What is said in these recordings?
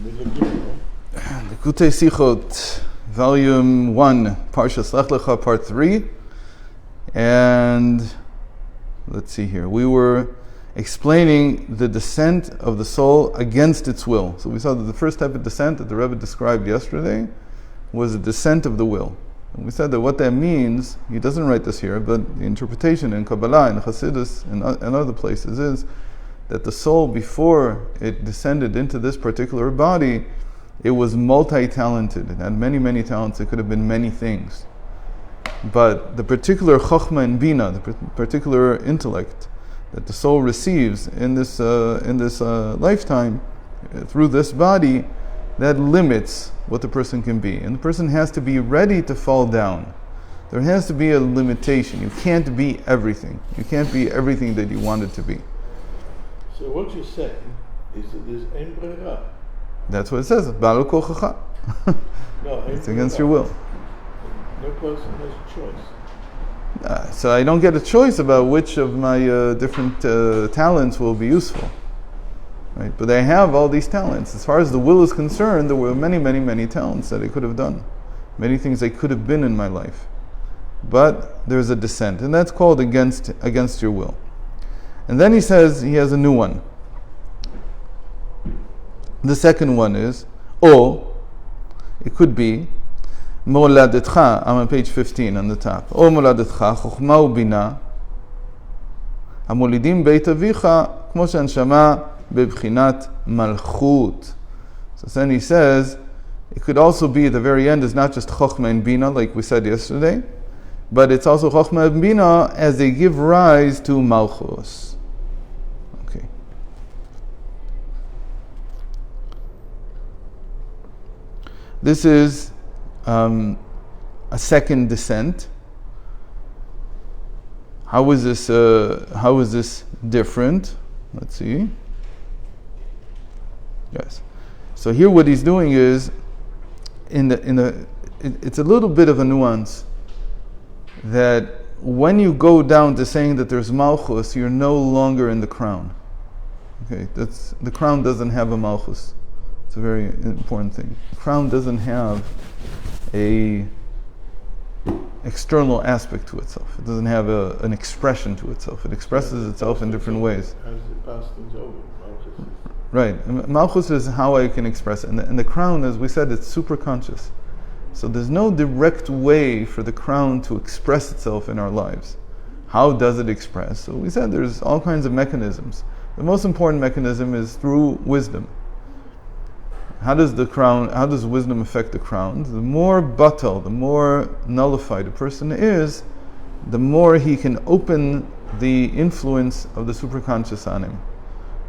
Likkutei Sichot, Volume 1, Parshas Lecha, Part 3. And let's see here. We were explaining the descent of the soul against its will. So we saw that the first type of descent that the Rebbe described yesterday was a descent of the will. And we said that what that means, he doesn't write this here, but the interpretation in Kabbalah, in Hasidus, and other places is that the soul, before it descended into this particular body, it was multi-talented. It had many, many talents. It could have been many things. But the particular chokhmah and bina, the particular intellect that the soul receives in this lifetime, through this body, that limits what the person can be. And the person has to be ready to fall down. There has to be a limitation. You can't be everything. You can't be everything that you wanted to be. So what you're saying is that there's ein brera. That's what it says. Ba'al kochacha. No, it's against your will. No person has a choice. So I don't get a choice about which of my different talents will be useful. Right? But I have all these talents. As far as the will is concerned, there were many, many, many talents that I could have done. Many things I could have been in my life. But there's a descent, and that's called against your will. And then he says he has a new one. The second one is, it could be, Moladetcha, I'm on page 15 on the top. Moladetcha, Chokhmah u'bina, Hamolidim beit avicha, Kmo she'anshama bebchinat malchut. So then he says, it could also be, at the very end, is not just Chokhmah and Bina, like we said yesterday, but it's also Chokhmah and Bina as they give rise to Malchus. Okay. This is a second descent. How is this different? Let's see. Yes. So here, what he's doing is, it's a little bit of a nuance that when you go down to saying that there's malchus, you're no longer in the crown. Okay, the crown doesn't have a malchus. It's a very important thing. The crown doesn't have a external aspect to itself. It doesn't have an expression to itself. It expresses itself in different ways. As it passes things over, Malchus is... Right. Malchus is how I can express it. And the crown, as we said, it's super conscious. So there's no direct way for the crown to express itself in our lives. How does it express? So we said there's all kinds of mechanisms. The most important mechanism is through wisdom. How does wisdom affect the crown? The more batal, the more nullified a person is, the more he can open the influence of the superconscious on him.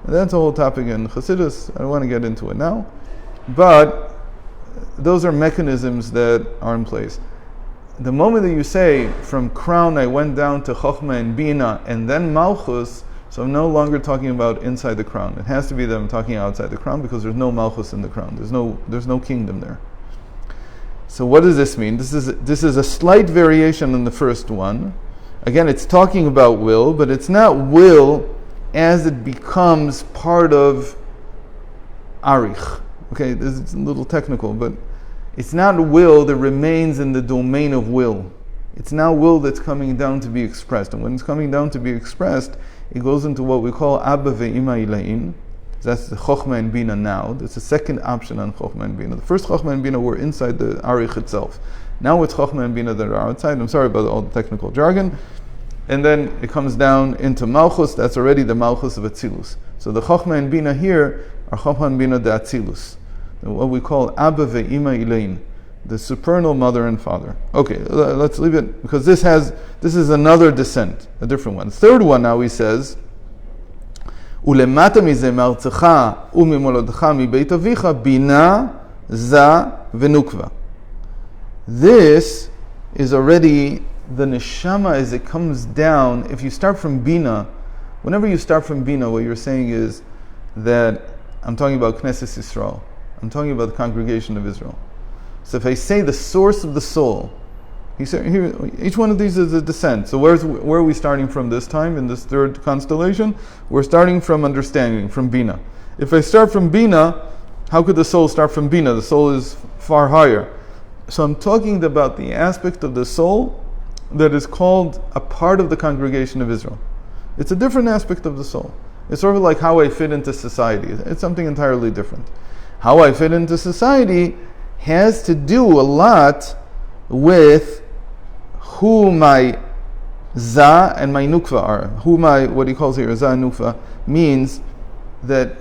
And that's a whole topic in Chassidus. I don't want to get into it now. But those are mechanisms that are in place. The moment that you say, from crown I went down to Chokhmah and Bina and then Malchus, so I'm no longer talking about inside the crown. It has to be that I'm talking outside the crown because there's no Malchus in the crown. There's no kingdom there. So what does this mean? This is a slight variation on the first one. Again, it's talking about will, but it's not will as it becomes part of Arich. Okay, this is a little technical, but it's not will that remains in the domain of will. It's now will that's coming down to be expressed. And when it's coming down to be expressed, it goes into what we call Abba ve'ima ilayin. That's the Chokhmah and Bina now. That's the second option on Chokhmah and Bina. The first Chokhmah and Bina were inside the Arich itself. Now it's Chokhmah and Bina that are outside. I'm sorry about all the technical jargon. And then it comes down into Malchus. That's already the Malchus of Atzilus. So the Chokhmah and Bina here are Chokhmah and Bina de Atzilus. What we call Abba ve'ima ilayin, the supernal mother and father. Okay, let's leave it, because this is another descent, a different one. Third one now he says, Ulemata mize me'artzecha u'mimolodcha mibeit avicha bina za v'nukva. This is already the neshama as it comes down. If you start from bina, whenever you start from bina, what you're saying is that I'm talking about Knesset Yisrael. I'm talking about the congregation of Israel. So if I say the source of the soul, he said here, each one of these is a descent. So where are we starting from this time in this third constellation? We're starting from understanding, from Bina. If I start from Bina, How could the soul start from Bina? The soul is far higher. So I'm talking about the aspect of the soul that is called a part of the congregation of Israel. It's a different aspect of the soul. It's sort of like how I fit into society. It's something entirely different. How I fit into society has to do a lot with who my za and my nukva are. Who my, what he calls here, za and nukva, means that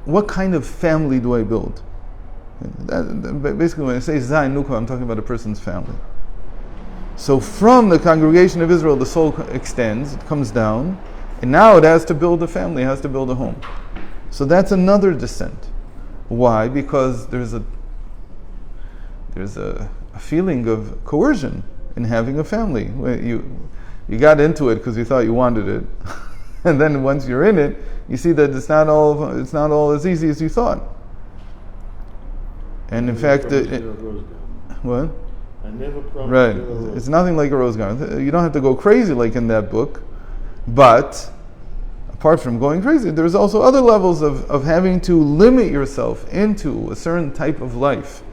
what kind of family do I build? Basically, when I say za and nukva, I'm talking about a person's family. So from the congregation of Israel, the soul extends, it comes down, and now it has to build a family, it has to build a home. So that's another descent. Why? Because there's a feeling of coercion in having a family. You got into it because you thought you wanted it, and then once you're in it, you see that it's not all as easy as you thought. And in fact, what? I never promised. Right, it's nothing like a rose garden. You don't have to go crazy like in that book, but apart from going crazy, there's also other levels of having to limit yourself into a certain type of life,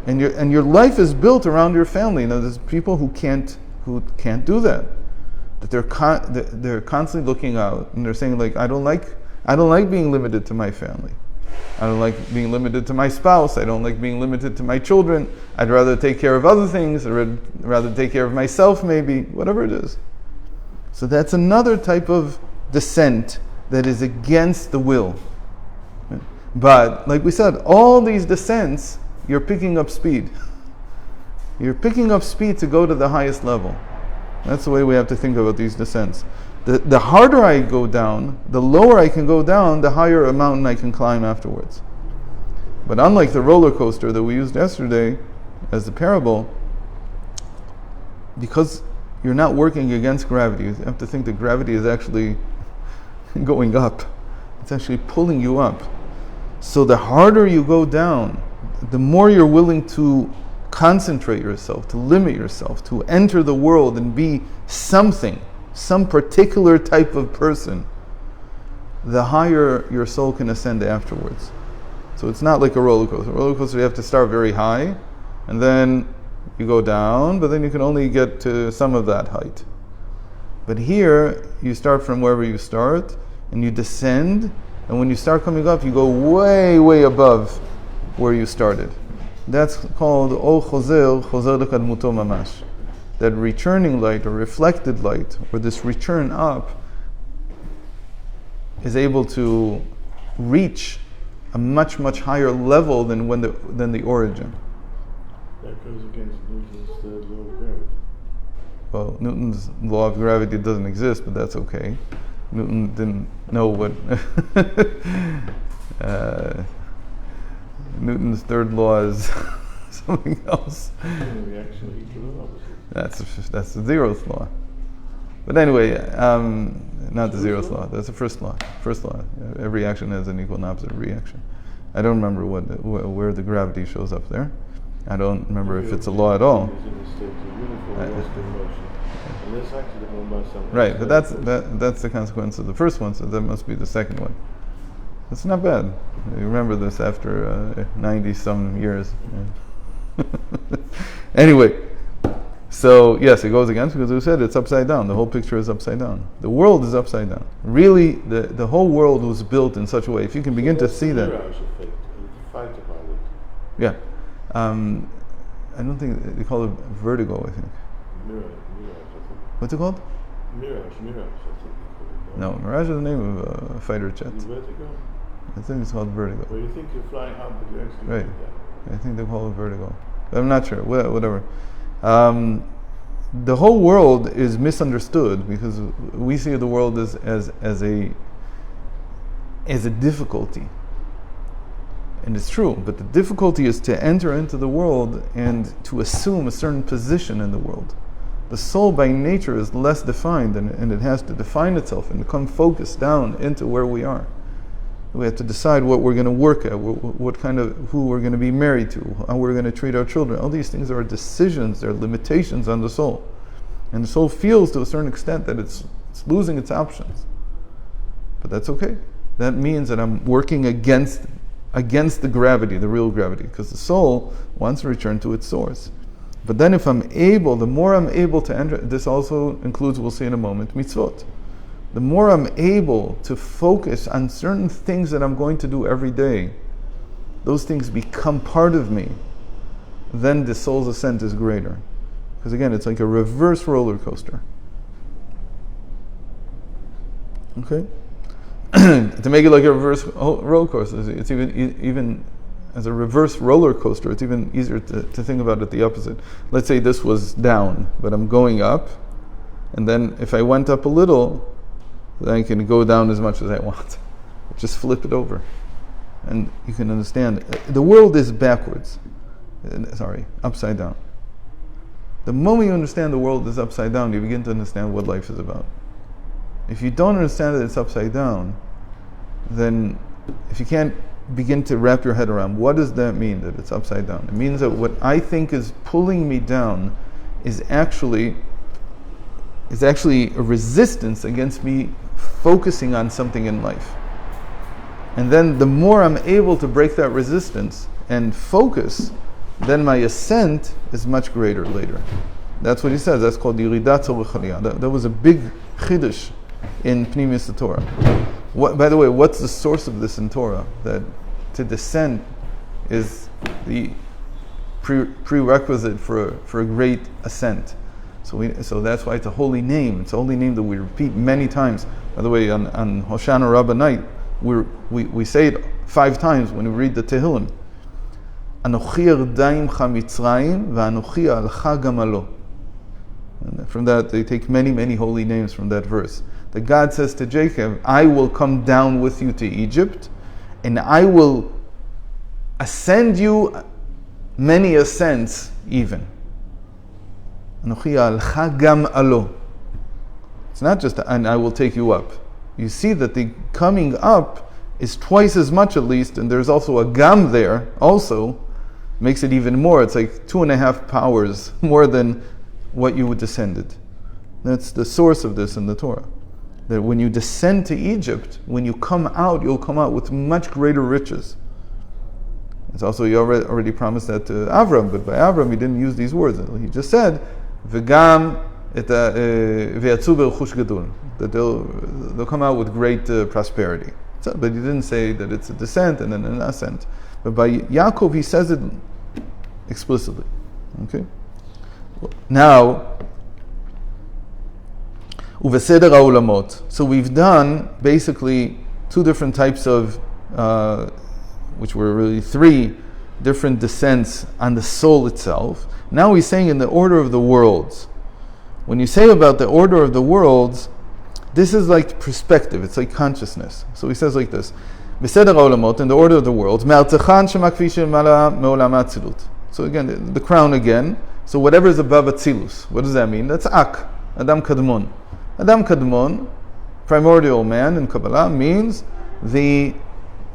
and your life is built around your family. Now, there's people who can't do that. That they're constantly looking out and they're saying like, I don't like being limited to my family. I don't like being limited to my spouse. I don't like being limited to my children. I'd rather take care of other things. I'd rather take care of myself, maybe, whatever it is. So that's another type of descent that is against the will. But like we said, all these descents, you're picking up speed. You're picking up speed to go to the highest level. That's the way we have to think about these descents. The harder I go down, the lower I can go down, the higher a mountain I can climb afterwards. But unlike the roller coaster that we used yesterday as the parable, because you're not working against gravity, you have to think that gravity is actually going up. It's actually pulling you up. So the harder you go down, the more you're willing to concentrate yourself, to limit yourself, to enter the world and be something, some particular type of person, the higher your soul can ascend afterwards. So it's not like a roller coaster. A roller coaster, you have to start very high, and then you go down, but then you can only get to some of that height. But here, you start from wherever you start, and you descend, and when you start coming up, you go way, way above where you started. That's called O Chozer Lekadmuto Mamash. That returning light or reflected light, or this return up, is able to reach a much, much higher level than the origin. That goes against Newton's law of gravity. Well, Newton's law of gravity doesn't exist, but that's okay. Newton didn't know what Newton's third law is something else. Reaction equal opposite. That's the zeroth law. But anyway, not the zeroth law. That's the first law. First law. Every action has an equal and opposite reaction. I don't remember where the gravity shows up there. I don't remember if it's a law at all. Right, but that's the consequence of the first one, so that must be the second one. It's not bad. You remember this after 90-some years. Anyway, so yes, it goes against, because we said it's upside down. The whole picture is upside down. The world is upside down. Really, the whole world was built in such a way. If you can begin to see that. Yeah. I don't think they call it vertigo, I think. Mirage, I think. What's it called? Mirage, I think they call it. No, Mirage is the name of a fighter jet. Is it vertigo? I think it's called vertigo. Well, you think you're flying up, but you're actually Right. down. I think they call it vertigo. I'm not sure. Whatever. The whole world is misunderstood because we see the world as a difficulty. And it's true, but the difficulty is to enter into the world and to assume a certain position in the world. The soul by nature is less defined, and it has to define itself and become focused down into where we are. We have to decide what we're going to work at, who we're going to be married to, how we're going to treat our children. All these things are decisions, they're limitations on the soul. And the soul feels to a certain extent that it's losing its options. But that's okay. That means that I'm working against against the gravity, the real gravity, because the soul wants to return to its source. But then if I'm able, the more I'm able to enter, this also includes, we'll see in a moment, mitzvot. The more I'm able to focus on certain things that I'm going to do every day, those things become part of me, then the soul's ascent is greater. Because again, it's like a reverse roller coaster. Okay? To make it like a reverse roller coaster, it's even as a reverse roller coaster, it's even easier to think about it the opposite. Let's say this was down, but I'm going up, and then if I went up a little, then I can go down as much as I want. Just flip it over. And you can understand, the world is backwards. Upside down. The moment you understand the world is upside down, you begin to understand what life is about. If you don't understand that it's upside down, then if you can't begin to wrap your head around what does that mean, that it's upside down, it means that what I think is pulling me down is actually a resistance against me focusing on something in life. And then the more I'm able to break that resistance and focus, then my ascent is much greater later. That's what he says. That's called Yiridat Tzorech Aliyah. That was a big chiddush in Pnimius Torah. By the way, what's the source of this in Torah? That to descend is the prerequisite for a great ascent. So that's why it's a holy name. It's a holy name that we repeat many times. By the way, on Hoshana Rabbah night, we say it 5 times when we read the Tehillim. Anochi Yerdayim Chamitzrayim v'Anochi Alcha Gamalo. And from that, they take many, many holy names from that verse. That God says to Jacob, I will come down with you to Egypt, and I will ascend you many ascents even. Anochi Alcha Gamalo. It's not just, and I will take you up. You see that the coming up is twice as much at least, and there's also a gam there also, makes it even more. It's like 2.5 powers more than what you would descended. That's the source of this in the Torah. That when you descend to Egypt, when you come out, you'll come out with much greater riches. It's also, he already promised that to Avram, but by Avram he didn't use these words. He just said, V'gam ve'atzu be'rechush gadol, that they'll come out with great prosperity. So, but he didn't say that it's a descent and then an ascent. But by Yaakov he says it explicitly. Okay? Now, uveseder ha'olamot. So we've done basically 2 different types of, which were really 3 different descents on the soul itself. Now he's saying in the order of the worlds. When you say about the order of the worlds, this is like perspective, it's like consciousness. So he says like this, Beseder ha'olamot, in the order of the worlds, me'artzechan shema kfi shemala me'olam ha'atzilut. So again, the crown again. So whatever is above Atzilus, what does that mean? That's Ak, Adam Kadmon. Adam Kadmon, primordial man in Kabbalah, means the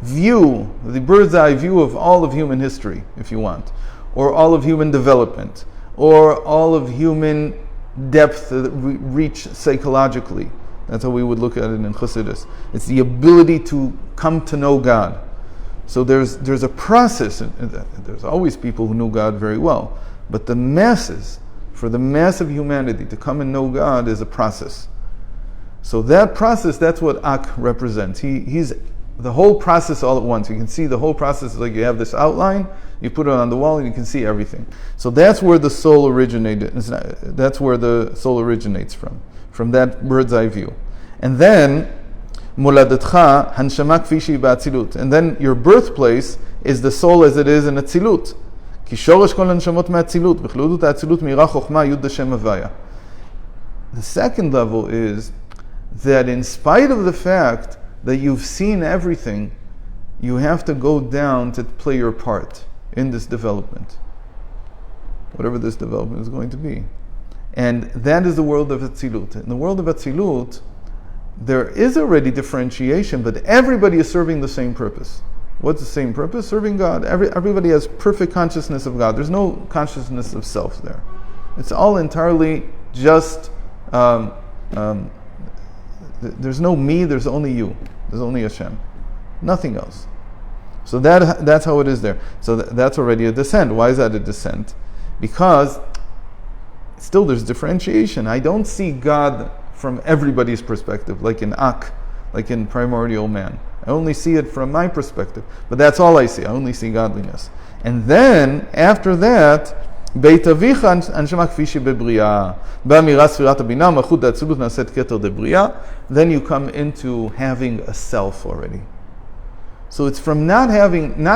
view, the bird's eye view of all of human history, if you want, or all of human development, or all of human depth that we reach psychologically. That's how we would look at it in Chassidus. It's the ability to come to know God. So there's a process, and there's always people who know God very well, but the masses, for the mass of humanity to come and know God is a process. So that process, that's what Ak represents. He's the whole process all at once. You can see the whole process is like you have this outline, you put it on the wall, and you can see everything. So that's where the soul originated. That's where the soul originates from that bird's eye view. And then Moladatcha hanshama kfi shi ba'atzilut. And then your birthplace is the soul as it is in Atzilut. Ki shoresh kol hanshamot me'atzilut, v'chludut ha'atzilut mira chochma yud Hashem havaya. The second level is that in spite of the fact that you've seen everything, you have to go down to play your part in this development, whatever this development is going to be. And that is the world of Atzilut. In the world of Atzilut, there is already differentiation, but everybody is serving the same purpose. What's the same purpose? Serving God. Everybody has perfect consciousness of God. There's no consciousness of self there. It's all entirely just, there's no me, there's only you. There's only Hashem. Nothing else. So that's how it is there. So that's already a descent. Why is that a descent? Because still there's differentiation. I don't see God from everybody's perspective, like in Ak, like in primordial man. I only see it from my perspective. But that's all I see. I only see godliness. And then, after that, Beit Avicha Anshama Kfishi Bebriya. Ba'mira Sfirat Abina, Malchut Atzilut Naset Keter Debriya. Then you come into having a self already. So it's from not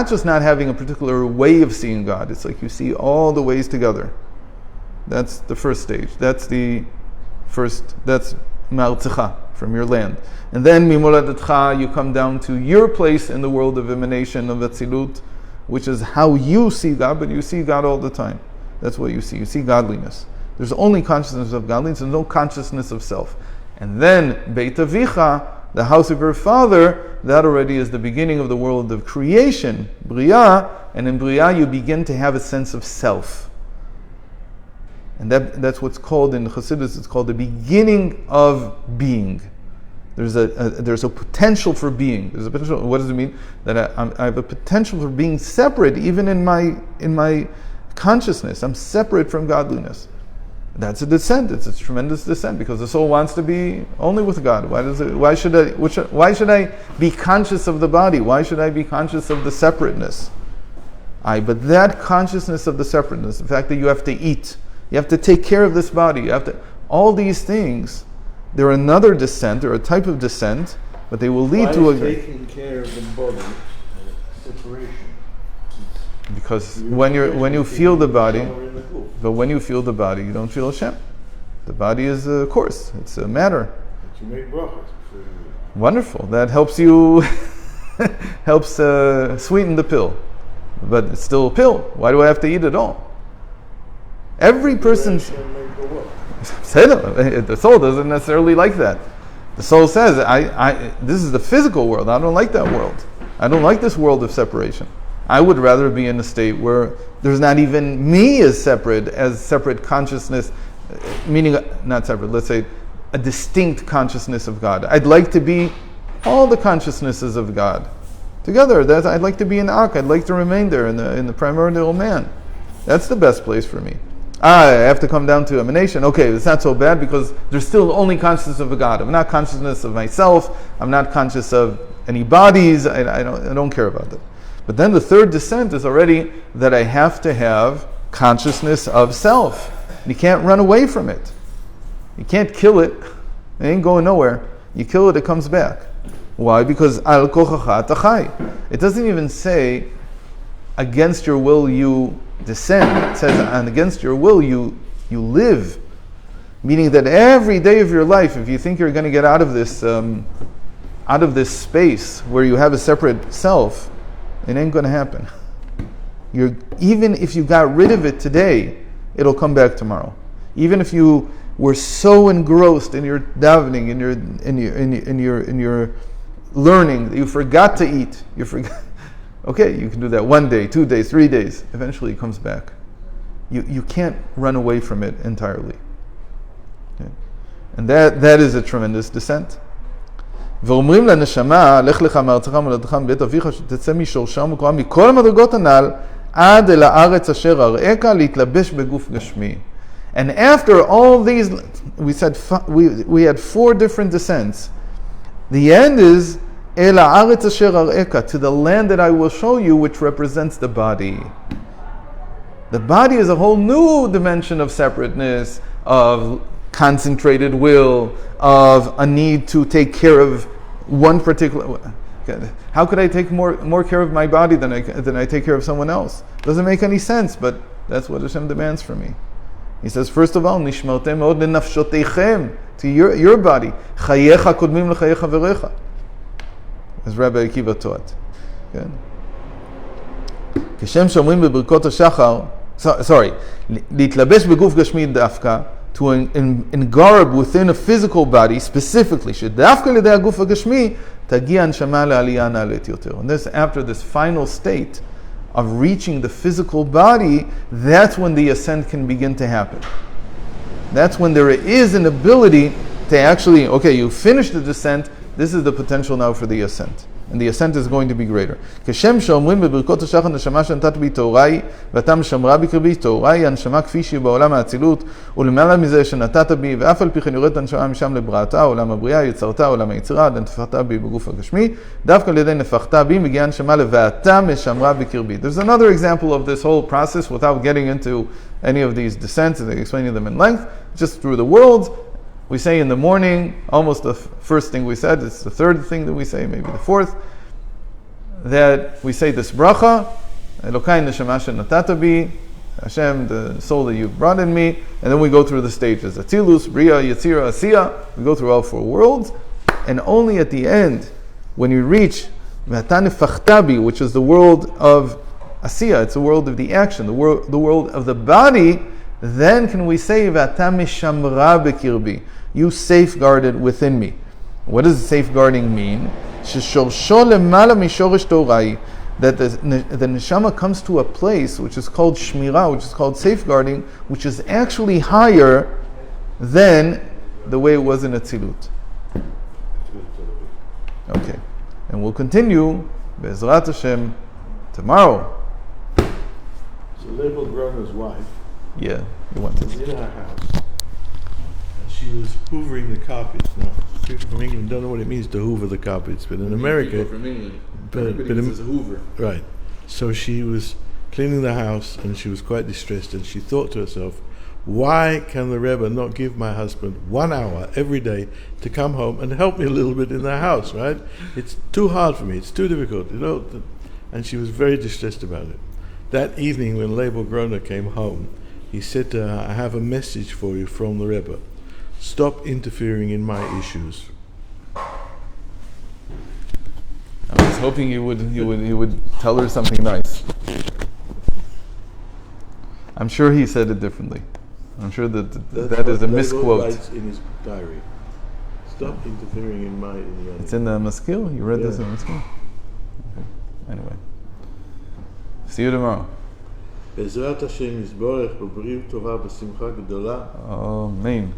just not having a particular way of seeing God. It's like you see all the ways together. That's the first stage. That's Ma'artzecha, from your land. And then Mimoladetcha, you come down to your place in the world of emanation, of Atzilut, which is how you see God, but you see God all the time. That's what you see. You see godliness. There's only consciousness of godliness, there's no consciousness of self. And then Beit Avicha, the house of your father, that already is the beginning of the world of creation, Bria, and in Bria you begin to have a sense of self. And that's what's called in Chassidus, it's called the beginning of being. There's a potential for being. There's a potential. What does it mean? That I have a potential for being separate, even in my consciousness. I'm separate from godliness. That's a descent. It's a tremendous descent because the soul wants to be only with God. Why should I be conscious of the body? Why should I be conscious of the separateness? But that consciousness of the separateness, the fact that you have to eat, you have to take care of this body, all these things, they're another descent, or a type of descent, but they will lead to taking care of the body, separation. Because when you feel the body, but when you feel the body, you don't feel Hashem. The body is a course; it's a matter. But you make brachas. Wonderful. That helps you, helps sweeten the pill, but it's still a pill. Why do I have to eat it all? Every person's. The soul doesn't necessarily like that. The soul says, this is the physical world. I don't like that world. I don't like this world of separation. I would rather be in a state where there's not even me as separate consciousness, meaning not separate, let's say a distinct consciousness of God. I'd like to be all the consciousnesses of God together. I'd like to be in Ak. I'd like to remain there in the primordial man. That's the best place for me. I have to come down to emanation. Okay, it's not so bad because there's still only consciousness of a God. I'm not consciousness of myself. I'm not conscious of any bodies. I don't care about that. But then the third descent is already that I have to have consciousness of self. You can't run away from it. You can't kill it. It ain't going nowhere. You kill it, it comes back. Why? Because al kochacha tachai. It doesn't even say against your will you descend. It says and against your will you live. Meaning that every day of your life, if you think you're going to get out of this space where you have a separate self, it ain't going to happen. Even if you got rid of it today, it'll come back tomorrow. Even if you were so engrossed in your davening, in your learning that you forgot to eat, okay, you can do that 1 day, 2 days, 3 days. Eventually, it comes back. You can't run away from it entirely. Okay? And that is a tremendous descent. ואומרים לנשמה, לך לך מארצך ומולדתך מבית אביך, שתצא משורשה ומקורה מכל המדרגות הנ"ל, עד אל הארץ אשר אראך, להתלבש בגוף גשמי. And after all these, we said we had 4 different descents. The end is אל הארץ אשר אראך, to the land that I will show you, which represents the body. The body is a whole new dimension of separateness, of concentrated will, of a need to take care of one particular. How could I take more care of my body than I take care of someone else? Doesn't make any sense, but that's what Hashem demands from me. He says, first of all, nishmotem od lenafshoteichem, to your body, chayecha kodmim lechaye chaverecha, as Rabbi Akiva taught. כשם שאומרים בברכות השחר, להתלבש בגוף גשמי דווקא, to engarb within a physical body specifically, שדווקא לידי הגוף הגשמי, תגיע הנשמה לעלייה נעלית יותר. And this, after this final state of reaching the physical body, that's when the ascent can begin to happen. That's when there is an ability to actually, okay, you finish the descent, this is the potential now for the ascent. and the ascent is going to be greater. כשם שאומרים בברכות השחר נשמה שנתת בי תורה היא ואתה משמרה בקרבי, תורה היא הנשמה כפי שהיא בעולם האצילות ולמעלה מזה שנתת בי, ואף על פי כן יורדת הנשמה משם לבראתה, עולם הבריאה, יצרתה, עולם היצירה, עד נפחת בי בגוף הגשמי, דווקא על ידי נפחת בי מגיעה הנשמה ל"ואתה משמרה בקרבי." There's another example of this whole process without getting into any of these descents and explaining them in length, just through the worlds. We say in the morning, almost the first thing we said, it's the third thing that we say, maybe the fourth, that we say this bracha, Elokai neshama shenatata bi, Hashem, the soul that you've brought in me, and then we go through the stages, Atzilus, Bria, Yetzira, Asiya, we go through all four worlds, and only at the end, when you reach V'ata nefachta bi, which is the world of Asiya, it's the world of the action, the world of the body, then can we say V'ata mishamra b'kirbi, you safeguarded within me. What does safeguarding mean? Sheshorsho lemala mishorish torai, that the neshama comes to a place which is called shmira, which is called safeguarding, which is actually higher than the way it was in Atzilut. Okay, and we'll continue Be'ezrat Hashem tomorrow. So Label Groner's wife, Yeah, you want was to. in her house, and she was hoovering the carpets. Now, people from England don't know what it means to hoover the carpets, but in America, People from England, but everybody in- says a Hoover. right. So she was cleaning the house, and she was quite distressed, and she thought to herself, why can the Rebbe not give my husband 1 hour every day to come home and help me a little bit in the house, right? It's too hard for me, it's too difficult, and she was very distressed about it. That evening when Label Groner came home, he said to her, I have a message for you from the Rebbe. Stop interfering in my issues. I was hoping he would tell her something nice. I'm sure he said it differently. I'm sure that that is a Label misquote. writes in his diary. Stop interfering in my... It's in the Maskil? You read this Yeah. in the Maskil? Okay. Anyway. See you tomorrow. בעזרת השם יסבורך בבריאות טובה בשמחה גדולה. Amen.